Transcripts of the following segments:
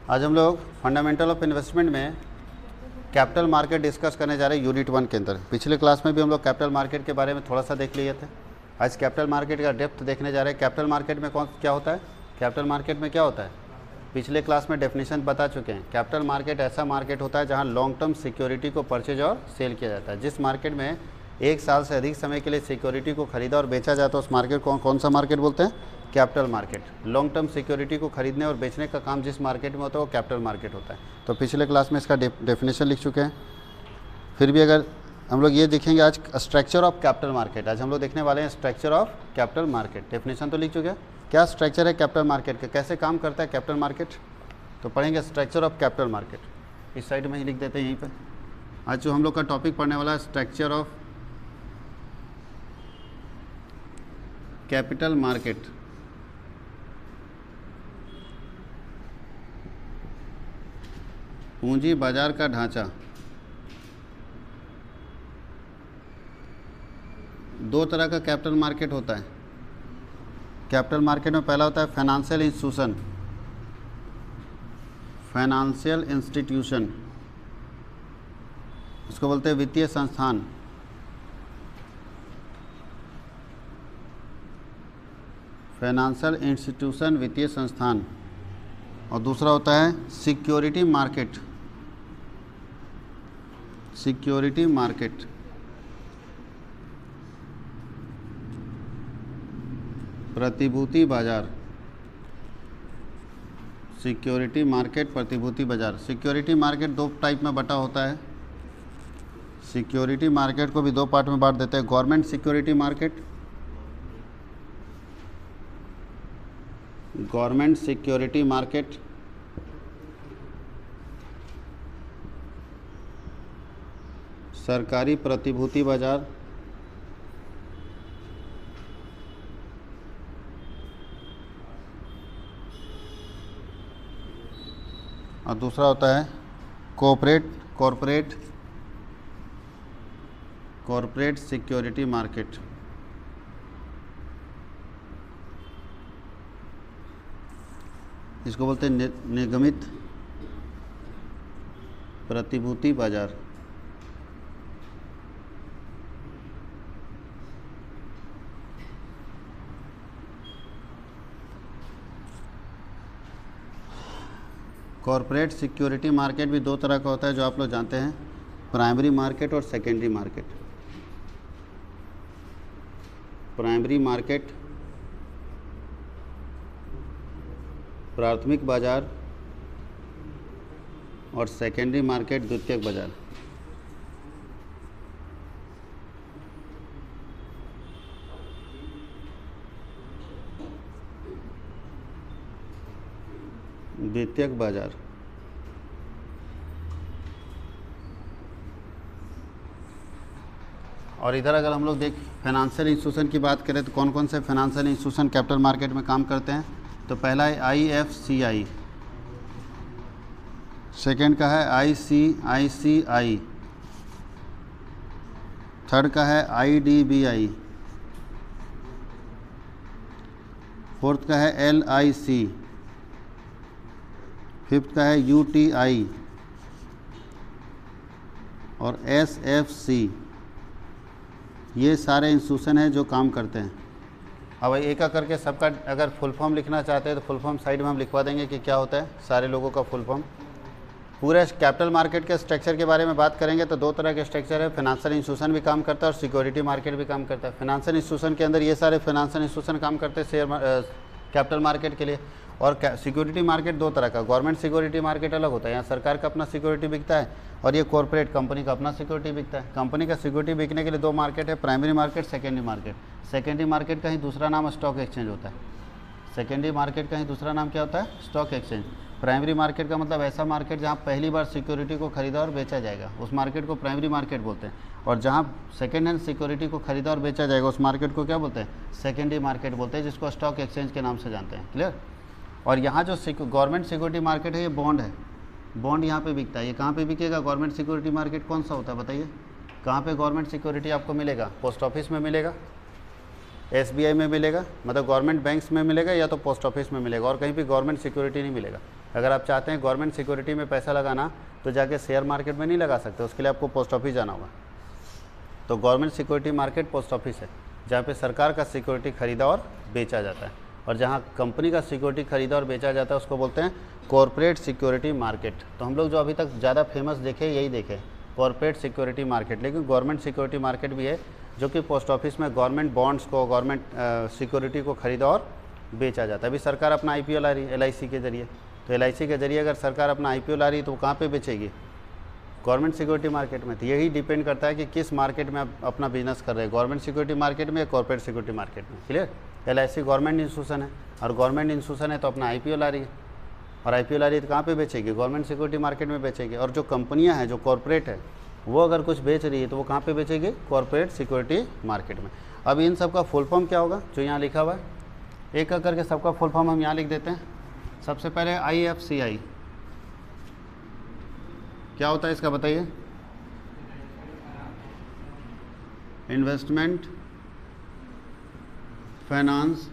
आज हम लोग फंडामेंटल ऑफ इन्वेस्टमेंट में कैपिटल मार्केट डिस्कस करने जा रहे हैं यूनिट 1 के अंदर। पिछले क्लास में भी हम लोग कैपिटल मार्केट के बारे में थोड़ा सा देख लिए थे। आज कैपिटल मार्केट का डेप्थ देखने जा रहे हैं। कैपिटल मार्केट में क्या होता है? कैपिटल मार्केट में क्या होता है? पिछले क्लास में डेफिनेशन बता चुके हैं। कैपिटल मार्केट ऐसा मार्केट होता है जहाँ लॉन्ग टर्म सिक्योरिटी को परचेज और सेल किया जाता है। जिस मार्केट में 1 साल से अधिक समय के लिए सिक्योरिटी को खरीदा और बेचा जाता है उस मार्केट को कौन सा मार्केट बोलते हैं? Capital market. Long term security को खरीदने और बेचने का काम जिस मार्केट में होता है वो कैपिटल मार्केट होता है। तो पिछले क्लास में इसका डेफिनेशन लिख चुके हैं। फिर भी अगर हम लोग ये देखेंगे आज स्ट्रक्चर ऑफ कैपिटल मार्केट, आज हम लोग देखने वाले हैं structure of capital market. Definition तो लिख चुके हैं। क्या स्ट्रक्चर है कैपिटल मार्केट का, कैसे काम करता है कैपिटल मार्केट, तो पढ़ेंगे स्ट्रक्चर ऑफ कैपिटल मार्केट। इस साइड में ही लिख देते हैं यहीं पर। आज जो हम लोग का टॉपिक पढ़ने वाला है स्ट्रक्चर ऑफ कैपिटल मार्केट। पूंजी बाजार का ढांचा। दो तरह का कैपिटल मार्केट होता है। कैपिटल मार्केट में पहला होता है फाइनेंशियल इंस्टीट्यूशन। फाइनेंशियल इंस्टीट्यूशन इसको बोलते हैं वित्तीय संस्थान। फाइनेंशियल इंस्टीट्यूशन वित्तीय संस्थान। और दूसरा होता है सिक्योरिटी मार्केट। सिक्योरिटी मार्केट प्रतिभूति बाजार। सिक्योरिटी मार्केट प्रतिभूति बाजार। सिक्योरिटी मार्केट दो टाइप में बटा होता है। सिक्योरिटी मार्केट को भी दो पार्ट में बांट देते हैं। Government security market, government security market सरकारी प्रतिभूति बाजार और दूसरा होता है कॉरपोरेट सिक्योरिटी मार्केट। इसको बोलते हैं निगमित प्रतिभूति बाजार। कॉरपोरेट सिक्योरिटी मार्केट भी दो तरह का होता है जो आप लोग जानते हैं, प्राइमरी मार्केट और सेकेंडरी मार्केट। प्राइमरी मार्केट प्राथमिक बाजार और सेकेंडरी मार्केट द्वितीयक बाजार। द्वितीयक बाजार और इधर अगर हम लोग फाइनेंशियल इंस्टीट्यूशन की बात करें तो कौन कौन से फाइनेंशियल इंस्टीट्यूशन कैपिटल मार्केट में काम करते हैं? तो पहला है IFCI, सेकंड का है ICICI, थर्ड का है IDBI, फोर्थ का है LIC, फिफ्थ का है UTI और SFC। ये सारे इंस्टीट्यूशन हैं जो काम करते हैं। अब एक एक करके सबका अगर फुल फॉर्म लिखना चाहते हैं तो फुल फॉर्म साइड में हम लिखवा देंगे कि क्या होता है सारे लोगों का फुल फॉर्म। पूरे कैपिटल मार्केट के स्ट्रक्चर के बारे में बात करेंगे तो दो तरह के स्ट्रक्चर है। फाइनेंशियल इंस्टीट्यूशन भी काम करता है और सिक्योरिटी मार्केट भी काम करता है। फाइनेंशियल इंस्टीट्यूशन के अंदर ये सारे फाइनेंशियल इंस्टीट्यूशन काम करते हैं कैपिटल मार्केट के लिए। और सिक्योरिटी मार्केट दो तरह का, गवर्नमेंट सिक्योरिटी मार्केट अलग होता है, यहाँ सरकार का अपना सिक्योरिटी बिकता है, और ये कॉर्पोरेट कंपनी का अपना सिक्योरिटी बिकता है। कंपनी का सिक्योरिटी बिकने के लिए दो मार्केट है, primary market, secondary market. Secondary market का ही दूसरा नाम स्टॉक एक्सचेंज होता है। सेकेंडरी मार्केट का ही दूसरा नाम क्या होता है? Stock exchange. प्राइमरी मार्केट का मतलब ऐसा मार्केट जहाँ पहली बार सिक्योरिटी को खरीदा और बेचा जाएगा, उस मार्केट को प्राइमरी मार्केट बोलते हैं। और जहाँ सेकेंड हैंड सिक्योरिटी को खरीदा और बेचा जाएगा उस मार्केट को क्या बोलते हैं? सेकेंडरी मार्केट बोलते हैं, जिसको स्टॉक एक्सचेंज के नाम से जानते हैं। क्लियर? और यहाँ जो गवर्नमेंट सिक्योरिटी मार्केट है ये बॉन्ड है। बॉन्ड यहाँ पे बिकता है। ये कहाँ पे बिकेगा? गवर्नमेंट सिक्योरिटी मार्केट कौन सा होता है बताइए? कहाँ पे गवर्नमेंट सिक्योरिटी आपको मिलेगा? पोस्ट ऑफिस में मिलेगा, SBI में मिलेगा, मतलब गवर्नमेंट बैंक्स में मिलेगा, या तो पोस्ट ऑफिस में मिलेगा, और कहीं भी गवर्नमेंट सिक्योरिटी नहीं मिलेगा। अगर आप चाहते हैं गवर्नमेंट सिक्योरिटी में पैसा लगाना तो जाके शेयर मार्केट में नहीं लगा सकते, उसके लिए आपको पोस्ट ऑफिस जाना होगा। तो government security market post office है, जहाँ पे सरकार का सिक्योरिटी खरीदा और बेचा जाता है, और जहाँ कंपनी का सिक्योरिटी खरीदा और बेचा जाता है उसको बोलते हैं कॉरपोरेट सिक्योरिटी मार्केट। तो हम लोग जो अभी तक ज़्यादा फेमस देखे यही देखे, कॉरपोरेट सिक्योरिटी मार्केट। लेकिन गवर्नमेंट सिक्योरिटी मार्केट भी है जो कि पोस्ट ऑफिस में गवर्नमेंट बॉन्ड्स को, गवर्नमेंट सिक्योरिटी को खरीदा और बेचा जाता है। अभी सरकार अपना IPO ला रही है LIC के ज़रिए, तो LIC के ज़रिए अगर सरकार अपना IPO ला रही है तो वो कहाँ पे बेचेगी? गवर्नमेंट सिक्योरिटी मार्केट में। तो यही डिपेंड करता है कि किस मार्केट में आप अपना बिजनेस कर रहे हैं, गवर्नमेंट सिक्योरिटी मार्केट में या कॉर्पोरेट सिक्योरिटी मार्केट में। क्लियर? LIC गवर्नमेंट इंस्टीट्यूशन है, और गवर्नमेंट इंस्टीट्यूशन है तो अपना IPO ला रही है, और IPO ला रही है तो कहाँ पे बेचेगी? गवर्नमेंट सिक्योरिटी मार्केट में बेचेगी। और जो कंपनियाँ हैं जो कॉर्पोरेट है वो अगर कुछ बेच रही है तो वो कहाँ पे बेचेगी? कॉर्पोरेट सिक्योरिटी मार्केट में। अब इन सब का फुल फॉर्म क्या होगा जो यहाँ लिखा हुआ है, एक एक करके सबका फुल फॉर्म हम यहाँ लिख देते हैं। सबसे पहले IFCI क्या होता है इसका बताइए? इन्वेस्टमेंट फाइनेंस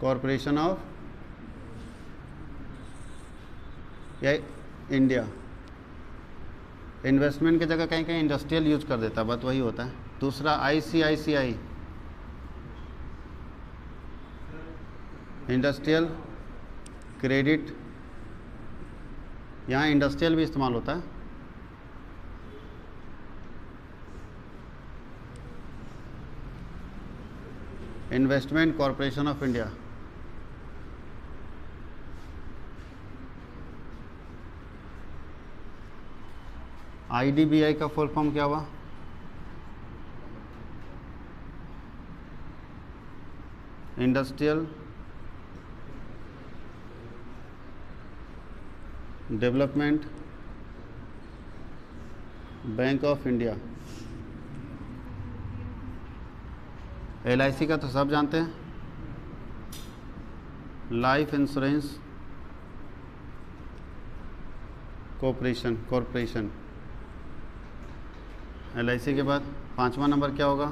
कॉरपोरेशन ऑफ या इंडिया। इन्वेस्टमेंट की जगह कहीं कहीं इंडस्ट्रियल यूज कर देता है, बात वही होता है। दूसरा ICICI इंडस्ट्रियल क्रेडिट, यहाँ इंडस्ट्रियल भी इस्तेमाल होता है। Investment corporation of India. IDBI का फुल फॉर्म क्या हुआ? Industrial development bank of India. LIC का तो सब जानते हैं, लाइफ इंश्योरेंस कॉरपोरेशन। LIC के बाद 5वां नंबर क्या होगा?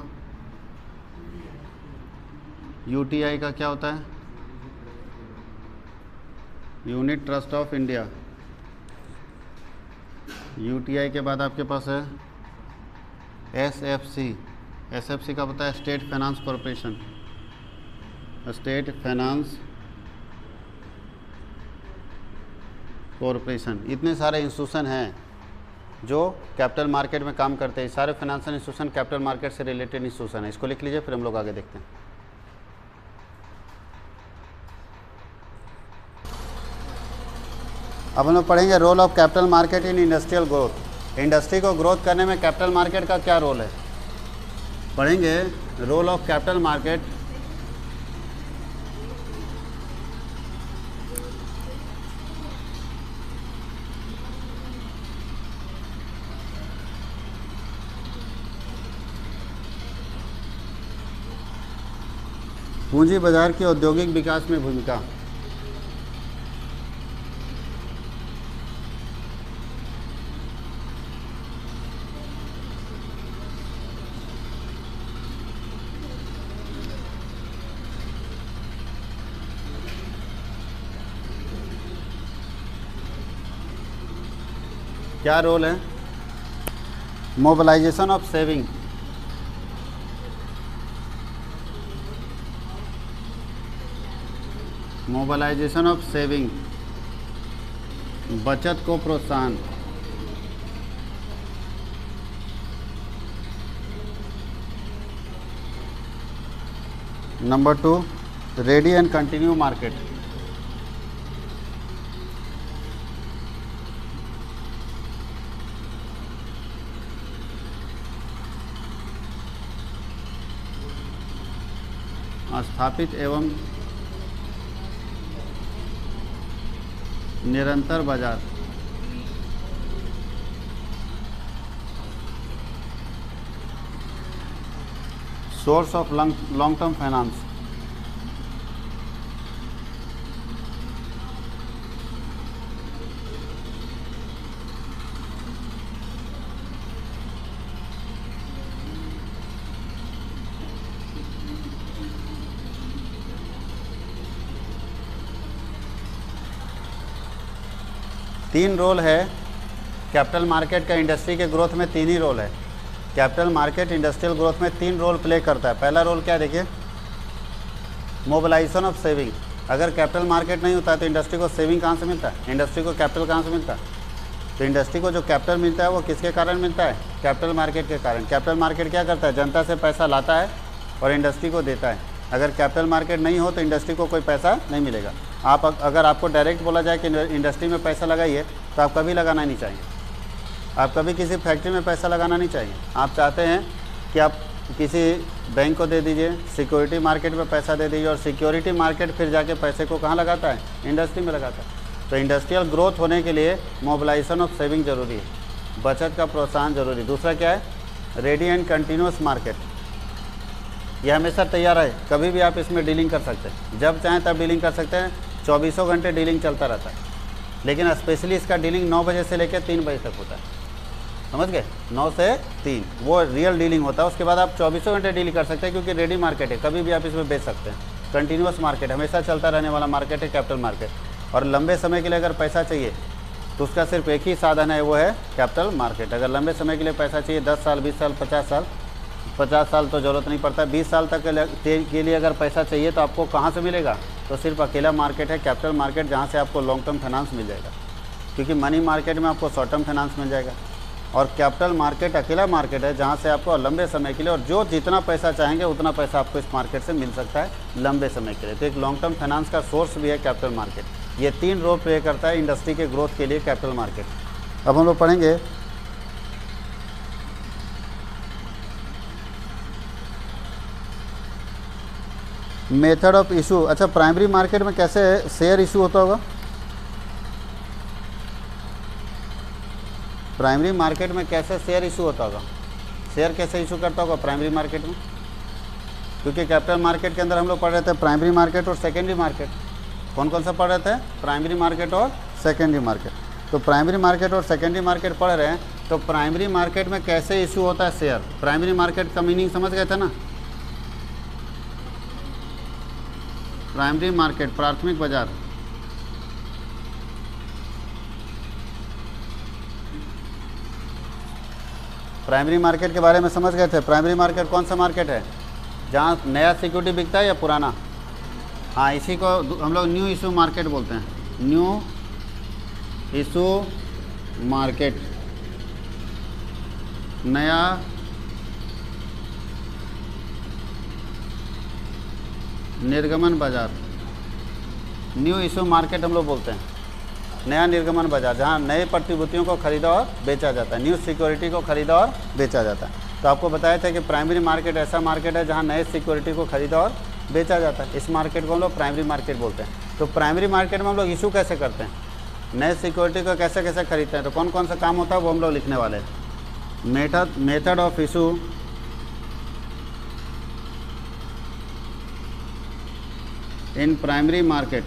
UTI का क्या होता है? Unit trust of India. UTI के बाद आपके पास है SFC का पता है? State finance corporation. State finance corporation. इतने सारे इंस्टीट्यूशन हैं जो कैपिटल मार्केट में काम करते हैं। सारे फाइनेंशियल इंस्टीट्यूशन कैपिटल मार्केट से रिलेटेड इंस्टीट्यूशन है। इसको लिख लीजिए, फिर हम लोग आगे देखते हैं। अब हम लोग पढ़ेंगे role of capital market in industrial growth. Industry को ग्रोथ करने में कैपिटल मार्केट का क्या रोल है, पढ़ेंगे। रोल ऑफ कैपिटल मार्केट पूंजी बाजार के औद्योगिक विकास में भूमिका। क्या रोल है? Mobilisation of saving, mobilisation of saving, बचत को प्रोत्साहन। Number 2, ready and continue market. स्थापित एवं निरंतर बाजार। Source of long term finance. तीन रोल है कैपिटल मार्केट का इंडस्ट्री के ग्रोथ में, तीन ही रोल है। कैपिटल मार्केट इंडस्ट्रियल ग्रोथ में तीन रोल प्ले करता है। पहला रोल क्या है देखिए, मोबिलाइजेशन ऑफ सेविंग। अगर कैपिटल मार्केट नहीं होता तो इंडस्ट्री को सेविंग कहाँ से मिलता है, इंडस्ट्री को कैपिटल कहाँ से मिलता है। तो इंडस्ट्री को जो कैपिटल मिलता है वो किसके कारण मिलता है, कैपिटल मार्केट के कारण। कैपिटल मार्केट क्या करता है, जनता से पैसा लाता है और इंडस्ट्री को देता है। अगर कैपिटल मार्केट नहीं हो तो इंडस्ट्री को कोई पैसा नहीं मिलेगा। आप अगर आपको डायरेक्ट बोला जाए कि इंडस्ट्री में पैसा लगाइए तो आप कभी लगाना नहीं चाहिए, आप कभी किसी फैक्ट्री में पैसा लगाना नहीं चाहिए। आप चाहते हैं कि आप किसी बैंक को दे दीजिए, सिक्योरिटी मार्केट में पैसा दे दीजिए, और सिक्योरिटी मार्केट फिर जाके पैसे को कहाँ लगाता है, इंडस्ट्री में लगाता है। तो इंडस्ट्रियल ग्रोथ होने के लिए मोबिलाइजेशन ऑफ सेविंग जरूरी है, बचत का प्रोत्साहन जरूरी। दूसरा क्या है, रेडी एंड कंटिन्यूस मार्केट। यह हमेशा तैयार है, कभी भी आप इसमें डीलिंग कर सकते हैं, जब चाहें तब डीलिंग कर सकते हैं, 24 घंटे डीलिंग चलता रहता है। लेकिन स्पेशली इसका डीलिंग 9 बजे से लेकर 3 बजे तक होता है, समझ गए, 9 से 3 वो रियल डीलिंग होता है। उसके बाद आप 24 घंटे डील कर सकते हैं, क्योंकि रेडी मार्केट है, कभी भी आप इसमें बेच सकते हैं। कंटिन्यूस मार्केट, हमेशा चलता रहने वाला मार्केट है कैपिटल मार्केट। और लंबे समय के लिए अगर पैसा चाहिए तो उसका सिर्फ एक ही साधन है, वो है कैपिटल मार्केट। अगर लंबे समय के लिए पैसा चाहिए, 10 साल 20 साल 50 साल, 50 साल तो ज़रूरत नहीं पड़ता, 20 साल तक के लिए अगर पैसा चाहिए तो आपको कहाँ से मिलेगा, तो सिर्फ अकेला मार्केट है कैपिटल मार्केट, जहाँ से आपको लॉन्ग टर्म फाइनेंस मिल जाएगा। क्योंकि मनी मार्केट में आपको शॉर्ट टर्म फाइनेंस मिल जाएगा, और कैपिटल मार्केट अकेला मार्केट है जहाँ से आपको लंबे समय के लिए, और जो जितना पैसा चाहेंगे उतना पैसा आपको इस मार्केट से मिल सकता है लंबे समय के लिए। तो एक लॉन्ग टर्म फाइनेंस का सोर्स भी है कैपिटल मार्केट। ये तीन रोल प्ले करता है इंडस्ट्री के ग्रोथ के लिए कैपिटल मार्केट। अब हम लोग पढ़ेंगे मेथड ऑफ इशू। अच्छा, प्राइमरी मार्केट में कैसे शेयर इशू होता होगा, प्राइमरी मार्केट में कैसे शेयर इशू होता होगा, शेयर कैसे इशू करता होगा प्राइमरी मार्केट में। क्योंकि कैपिटल मार्केट के अंदर हम लोग पढ़ रहे थे प्राइमरी मार्केट और सेकेंडरी मार्केट। कौन कौन सा पढ़ रहे थे, प्राइमरी मार्केट और सेकेंडरी मार्केट। तो प्राइमरी मार्केट और सेकेंडरी मार्केट पढ़ रहे हैं, तो प्राइमरी मार्केट में कैसे इशू होता है शेयर। प्राइमरी मार्केट का मीनिंग समझ गए थे ना, प्राइमरी मार्केट प्राथमिक बाजार। प्राइमरी मार्केट के बारे में समझ गए थे। प्राइमरी मार्केट कौन सा मार्केट है, जहाँ नया सिक्योरिटी बिकता है या पुराना। हाँ, इसी को हम लोग न्यू इशू मार्केट बोलते हैं, न्यू इशू मार्केट, नया निर्गमन बाजार। न्यू इशू मार्केट हम लोग बोलते हैं, नया निर्गमन बाजार, जहाँ नए प्रतिभूतियों को खरीदा और बेचा जाता है, न्यू सिक्योरिटी को खरीदा और बेचा जाता है। तो आपको बताया था कि प्राइमरी मार्केट ऐसा मार्केट है जहाँ नए सिक्योरिटी को खरीदा और बेचा जाता है। इस मार्केट को हम लोग प्राइमरी मार्केट बोलते हैं। तो प्राइमरी मार्केट में हम लोग इशू कैसे करते हैं, नए सिक्योरिटी को कैसे कैसे खरीदते हैं, तो कौन कौन सा काम होता है वो हम लोग लिखने वाले हैं। Method of issue in primary market.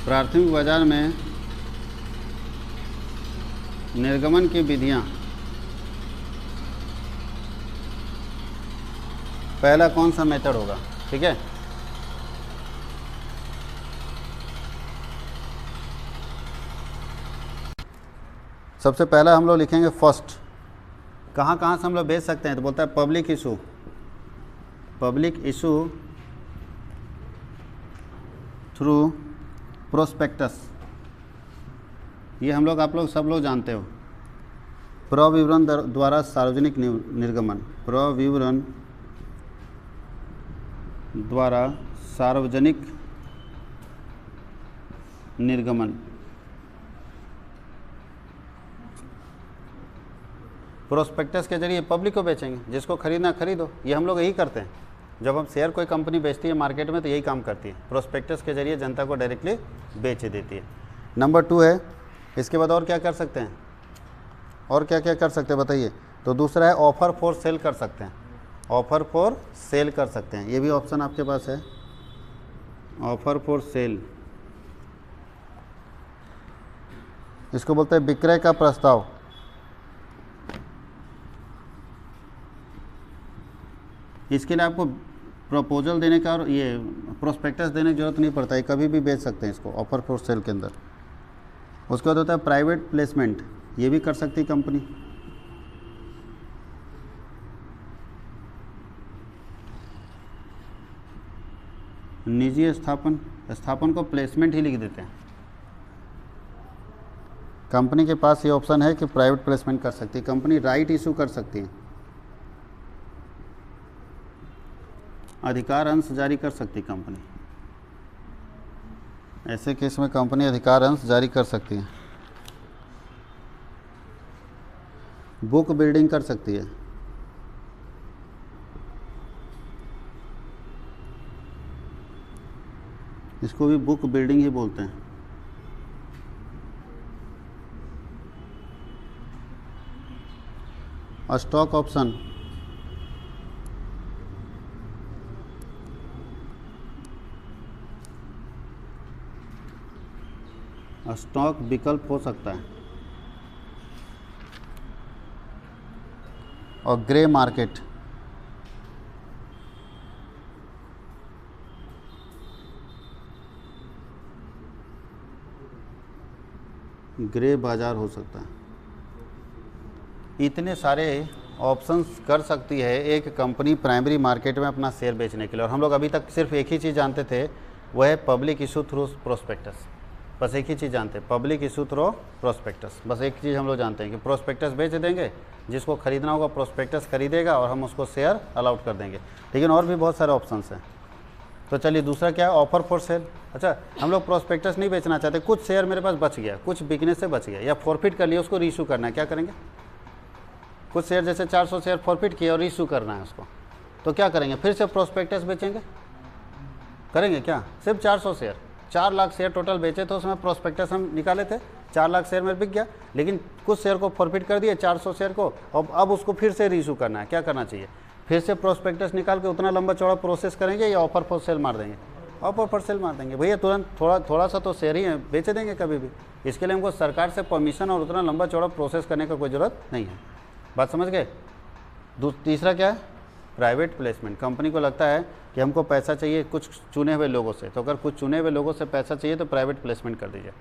प्राथमिक बाजार में निर्गमन की विधियां। पहला कौन सा मेथड होगा, ठीक है। सबसे पहला हम लोग लिखेंगे फर्स्ट, कहाँ कहाँ से हम लोग बेच सकते हैं, तो बोलता है public issue. Public issue through prospectus. ये हम लोग, आप लोग सब लोग जानते हो। प्रविवरण द्वारा सार्वजनिक निर्गमन, प्रविवरण द्वारा सार्वजनिक निर्गमन। प्रोस्पेक्टस के जरिए पब्लिक को बेचेंगे, जिसको खरीदना खरीदो। ये हम लोग यही करते हैं, जब हम शेयर कोई कंपनी बेचती है मार्केट में तो यही काम करती है, प्रोस्पेक्टस के जरिए जनता को डायरेक्टली बेच देती है। नंबर 2 है, इसके बाद और क्या कर सकते हैं, और क्या क्या कर सकते हैं बताइए। तो दूसरा है ऑफर फॉर सेल कर सकते हैं, ऑफर फॉर सेल कर सकते हैं, ये भी ऑप्शन आपके पास है, ऑफर फॉर सेल। इसको बोलते हैं विक्रय का प्रस्ताव। इसके लिए आपको प्रपोजल देने का और ये प्रोस्पेक्टस देने की ज़रूरत नहीं पड़ता है, कभी भी बेच सकते हैं इसको ऑफर फॉर सेल के अंदर। उसके बाद होता है प्राइवेट प्लेसमेंट, ये भी कर सकती है कंपनी। निजी स्थापन, स्थापन को प्लेसमेंट ही लिख देते हैं। कंपनी के पास ये ऑप्शन है कि प्राइवेट प्लेसमेंट कर सकती है कंपनी, राइट इशू कर सकती है, अधिकार अंश जारी कर सकती है कंपनी। ऐसे केस में कंपनी अधिकार अंश जारी कर सकती है। बुक बिल्डिंग कर सकती है, इसको भी बुक बिल्डिंग ही बोलते हैं। स्टॉक ऑप्शन, स्टॉक विकल्प हो सकता है। और ग्रे मार्केट, ग्रे बाजार हो सकता है। इतने सारे ऑप्शंस कर सकती है एक कंपनी प्राइमरी मार्केट में अपना शेयर बेचने के लिए। और हम लोग अभी तक सिर्फ एक ही चीज़ जानते थे, वह है पब्लिक इशू थ्रू प्रोस्पेक्टस। बस एक ही चीज़ जानते हैं, पब्लिक इशू थ्रू प्रोस्पेक्टस। बस एक चीज़ हम लोग जानते हैं कि प्रोस्पेक्टस बेच देंगे, जिसको खरीदना होगा प्रोस्पेक्टस खरीदेगा और हम उसको शेयर अलाउट कर देंगे। लेकिन और भी बहुत सारे ऑप्शंस हैं। तो चलिए दूसरा क्या है, ऑफर फॉर सेल। अच्छा, हम लोग प्रोस्पेक्टस नहीं बेचना चाहते, कुछ शेयर मेरे पास बच गया, कुछ बिकने से बच गया या फॉरफिट कर लिया, उसको रीइशू करना है। क्या करेंगे, कुछ शेयर जैसे 400 शेयर फॉरफिट किए और रीइशू करना है उसको, तो क्या करेंगे, फिर से प्रोस्पेक्टस बेचेंगे, करेंगे क्या? सिर्फ 400 शेयर, 4 लाख शेयर टोटल बेचे तो उसमें प्रोस्पेक्टस हम निकाले थे, 4 लाख शेयर में बिक गया, लेकिन कुछ शेयर को फॉरफिट कर दिए 400 शेयर को, और अब उसको फिर से रीइशू करना है। क्या करना चाहिए, फिर से प्रोस्पेक्टस निकाल के उतना लंबा चौड़ा प्रोसेस करेंगे या ऑफर फॉर सेल मार देंगे? ऑफर फॉर सेल मार देंगे भैया, तुरंत थोड़ा सा तो शेयर ही है, बेच देंगे कभी भी। इसके लिए हमको सरकार से परमिशन और उतना लंबा चौड़ा प्रोसेस करने का कोई ज़रूरत नहीं है। बात समझ गए? तीसरा क्या है, प्राइवेट प्लेसमेंट। कंपनी को लगता है कि हमको पैसा चाहिए कुछ चुने हुए लोगों से, तो अगर कुछ चुने हुए लोगों से पैसा चाहिए तो प्राइवेट प्लेसमेंट कर दीजिए।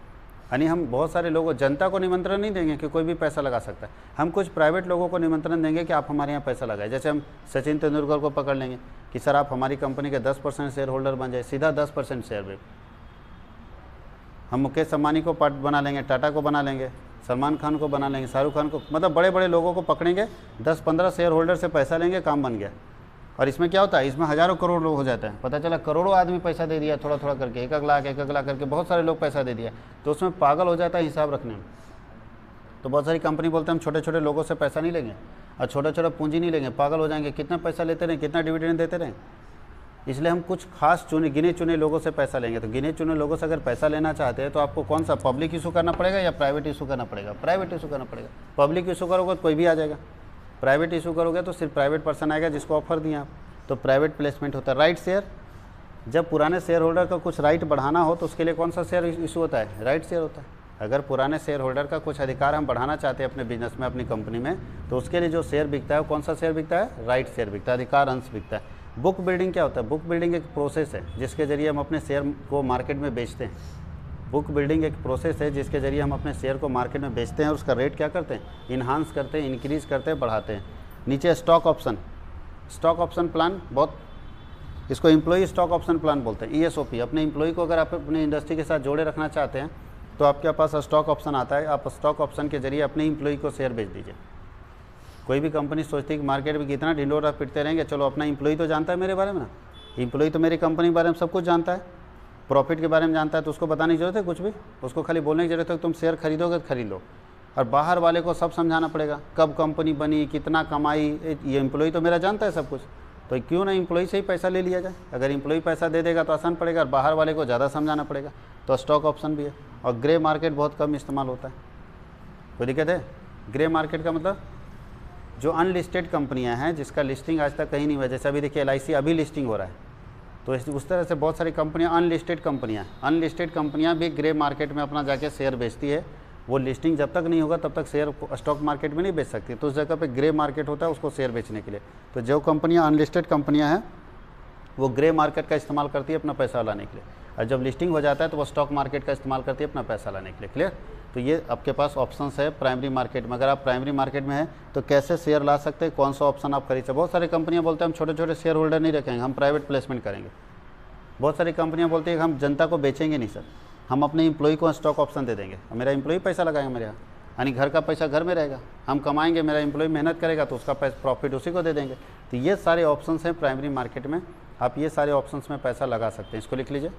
यानी हम बहुत सारे लोगों, जनता को निमंत्रण नहीं देंगे कि कोई भी पैसा लगा सकता है, हम कुछ प्राइवेट लोगों को निमंत्रण देंगे कि आप हमारे यहाँ पैसा लगाए। जैसे हम सचिन तेंदुलकर को पकड़ लेंगे कि सर आप हमारी कंपनी के 10% शेयर होल्डर बन जाए, सीधा 10% शेयर भी। हम मुकेश अंबानी को बना लेंगे, टाटा को बना लेंगे, सलमान खान को बना लेंगे, शाहरुख खान को, मतलब बड़े बड़े लोगों को पकड़ेंगे, 10-15 शेयर होल्डर से पैसा लेंगे, काम बन गया। और इसमें क्या होता है, इसमें हज़ारों करोड़ लोग हो जाते हैं, पता चला करोड़ों आदमी पैसा दे दिया, थोड़ा थोड़ा करके, 1 लाख करके बहुत सारे लोग पैसा दे दिया, तो उसमें पागल हो जाता है हिसाब रखने में। तो बहुत सारी कंपनी बोलते हैं हम छोटे छोटे लोगों से पैसा नहीं लेंगे और छोटा छोटा पूंजी नहीं लेंगे, पागल हो जाएंगे, कितना पैसा लेते रहें, कितना डिविडेंड देते रहें। इसलिए हम कुछ खास गिने चुने लोगों से पैसा लेंगे। तो गिने चुने लोगों से अगर पैसा लेना चाहते हैं तो आपको कौन सा, पब्लिक इशू करना पड़ेगा या प्राइवेट इशू करना पड़ेगा? प्राइवेट इशू करना पड़ेगा। पब्लिक इशू करोगे तो कोई भी आ जाएगा, प्राइवेट इशू करोगे तो सिर्फ प्राइवेट पर्सन आएगा जिसको ऑफर दिया आप। तो प्राइवेट प्लेसमेंट होता है। राइट शेयर, जब पुराने शेयर होल्डर का कुछ राइट बढ़ाना हो तो उसके लिए कौन सा शेयर इशू होता है? राइट शेयर होता है। अगर पुराने शेयर होल्डर का कुछ अधिकार हम बढ़ाना चाहते हैं अपने बिजनेस में, अपनी कंपनी में, तो उसके लिए जो शेयर बिकता है वो कौन सा शेयर बिकता है? राइट शेयर बिकता है, अधिकार अंश बिकता है। बुक बिल्डिंग क्या होता है? बुक बिल्डिंग एक प्रोसेस है जिसके जरिए हम अपने शेयर को मार्केट में बेचते हैं। बुक बिल्डिंग एक प्रोसेस है जिसके जरिए हम अपने शेयर को मार्केट में बेचते हैं और उसका रेट क्या करते हैं? इन्हांस करते हैं, इंक्रीज़ करते हैं, बढ़ाते हैं। नीचे stock option, stock option plan, बहुत इसको एम्प्लॉई स्टॉक ऑप्शन प्लान बोलते हैं, ESOP। अपने एम्प्लॉई को अगर आप अपने इंडस्ट्री के साथ जोड़े रखना चाहते हैं तो आपके पास स्टॉक ऑप्शन आता है, आप स्टॉक ऑप्शन के जरिए अपने एम्प्लॉई को शेयर बेच दीजिए। कोई भी कंपनी सोचती है कि मार्केट में कितना ढिंडोरा पिटते रहेंगे, चलो अपना एम्प्लॉई तो जानता है मेरे बारे में ना, एम्प्लॉई तो मेरी कंपनी के बारे में सब कुछ जानता है, प्रॉफिट के बारे में जानता है, तो उसको बताने की जरूरत है कुछ भी? उसको खाली बोलने की जरूरत है तुम शेयर खरीदोगे तो खरीद लो। और बाहर वाले को सब समझाना पड़ेगा, कब कंपनी बनी, कितना कमाई, ये एम्प्लॉई तो मेरा जानता है सब कुछ, तो क्यों ना एम्प्लॉई से ही पैसा ले लिया जाए। अगर एम्प्लॉई पैसा दे देगा तो आसान पड़ेगा, और बाहर वाले को ज़्यादा समझाना पड़ेगा। तो स्टॉक ऑप्शन भी है। और ग्रे मार्केट बहुत कम इस्तेमाल होता है, कोई दिक्कत है? ग्रे मार्केट का मतलब जो अनलिस्टेड कंपनियां हैं जिसका लिस्टिंग आज तक कहीं नहीं हुआ, जैसे अभी देखिए LIC अभी लिस्टिंग हो रहा है, तो उस तरह से बहुत सारी कंपनियां अनलिस्टेड कंपनियां भी ग्रे मार्केट में अपना जाके शेयर बेचती है वो लिस्टिंग जब तक नहीं होगा तब तक शेयर स्टॉक मार्केट में नहीं बेच सकती। तो उस जगह पे ग्रे मार्केट होता है उसको शेयर बेचने के लिए। तो जो कंपनियां अनलिस्टेड कंपनियां हैं वो ग्रे मार्केट का इस्तेमाल करती है अपना पैसा लाने के लिए, और जब लिस्टिंग हो जाता है तो वो स्टॉक मार्केट का इस्तेमाल करती है अपना पैसा लाने के लिए। क्लियर? तो ये आपके पास ऑप्शंस है प्राइमरी मार्केट में। अगर आप प्राइमरी मार्केट में है तो कैसे शेयर ला सकते हैं, कौन सा ऑप्शन आप खरीद सकते। बहुत सारी कंपनियां बोलते हैं हम छोटे छोटे शेयर होल्डर नहीं रखेंगे, हम प्राइवेट प्लेसमेंट करेंगे। बहुत सारी कंपनियां बोलती है कि हम जनता को बेचेंगे नहीं सर, हम अपने एम्प्लॉय को स्टॉक ऑप्शन दे देंगे, मेरा एम्प्लॉय पैसा लगाएगा मेरे यहाँ, यानी घर का पैसा घर में रहेगा, हम कमाएंगे, मेरा एम्प्लॉय मेहनत करेगा तो उसका प्रॉफिट उसी को दे देंगे। तो ये सारे ऑप्शंस हैं प्राइमरी मार्केट में, आप ये सारे ऑप्शंस में पैसा लगा सकते हैं। इसको लिख लीजिए।